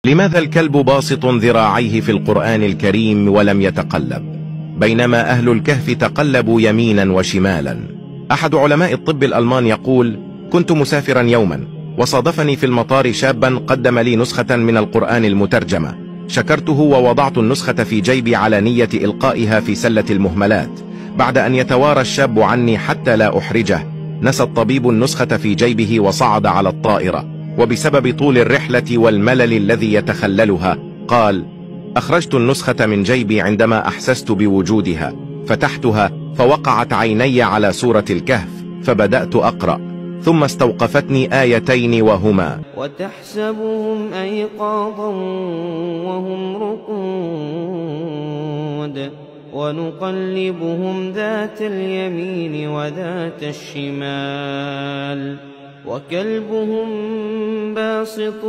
لماذا الكلب باسط ذراعيه في القرآن الكريم ولم يتقلب، بينما أهل الكهف تقلبوا يمينا وشمالا؟ أحد علماء الطب الألمان يقول: كنت مسافرا يوما وصادفني في المطار شابا قدم لي نسخة من القرآن المترجمة. شكرته ووضعت النسخة في جيبي على نية إلقائها في سلة المهملات. بعد أن يتوارى الشاب عني حتى لا أحرجه، نسى الطبيب النسخة في جيبه وصعد على الطائرة، وبسبب طول الرحلة والملل الذي يتخللها قال: أخرجت النسخة من جيبي عندما أحسست بوجودها، فتحتها فوقعت عيني على سورة الكهف، فبدأت أقرأ، ثم استوقفتني آيتين وهما: وتحسبهم أيقاظا وهم رقود ونقلبهم ذات اليمين وذات الشمال وكلبهم باسط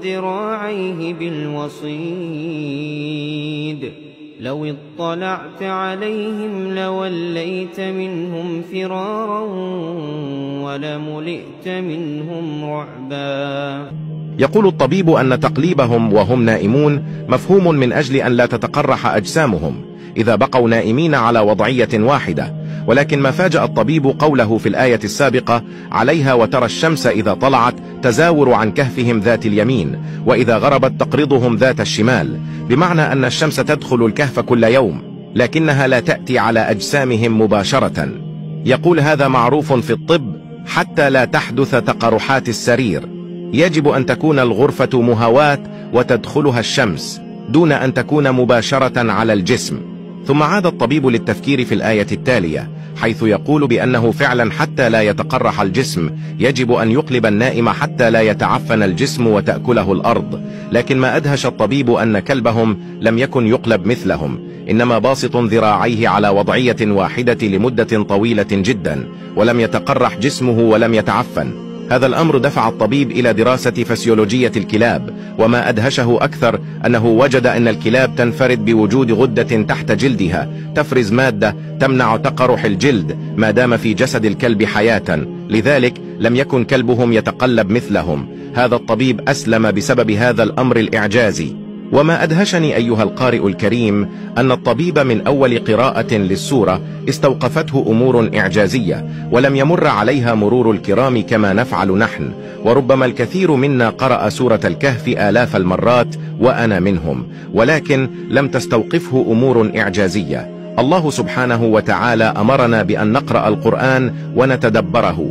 ذراعيه بالوصيد لو اطلعت عليهم لوليت منهم فرارا ولملئت منهم رعبا. يقول الطبيب أن تقليبهم وهم نائمون مفهوم من أجل أن لا تتقرح أجسامهم إذا بقوا نائمين على وضعية واحدة، ولكن ما فاجأ الطبيب قوله في الآية السابقة: عليها وترى الشمس إذا طلعت تزاور عن كهفهم ذات اليمين، وإذا غربت تقرضهم ذات الشمال، بمعنى أن الشمس تدخل الكهف كل يوم، لكنها لا تأتي على أجسامهم مباشرة. يقول: هذا معروف في الطب حتى لا تحدث تقرحات السرير، يجب أن تكون الغرفة مهواة وتدخلها الشمس دون أن تكون مباشرة على الجسم. ثم عاد الطبيب للتفكير في الآية التالية، حيث يقول بأنه فعلا حتى لا يتقرح الجسم يجب أن يقلب النائم حتى لا يتعفن الجسم وتأكله الأرض. لكن ما أدهش الطبيب أن كلبهم لم يكن يقلب مثلهم، إنما باسط ذراعيه على وضعية واحدة لمدة طويلة جدا، ولم يتقرح جسمه ولم يتعفن. هذا الأمر دفع الطبيب إلى دراسة فسيولوجية الكلاب، وما أدهشه أكثر أنه وجد أن الكلاب تنفرد بوجود غدة تحت جلدها تفرز مادة تمنع تقرح الجلد ما دام في جسد الكلب حياة، لذلك لم يكن كلبهم يتقلب مثلهم. هذا الطبيب أسلم بسبب هذا الأمر الإعجازي. وما أدهشني أيها القارئ الكريم أن الطبيب من أول قراءة للسورة استوقفته أمور إعجازية ولم يمر عليها مرور الكرام كما نفعل نحن، وربما الكثير منا قرأ سورة الكهف آلاف المرات وأنا منهم، ولكن لم تستوقفه أمور إعجازية. الله سبحانه وتعالى أمرنا بأن نقرأ القرآن ونتدبره،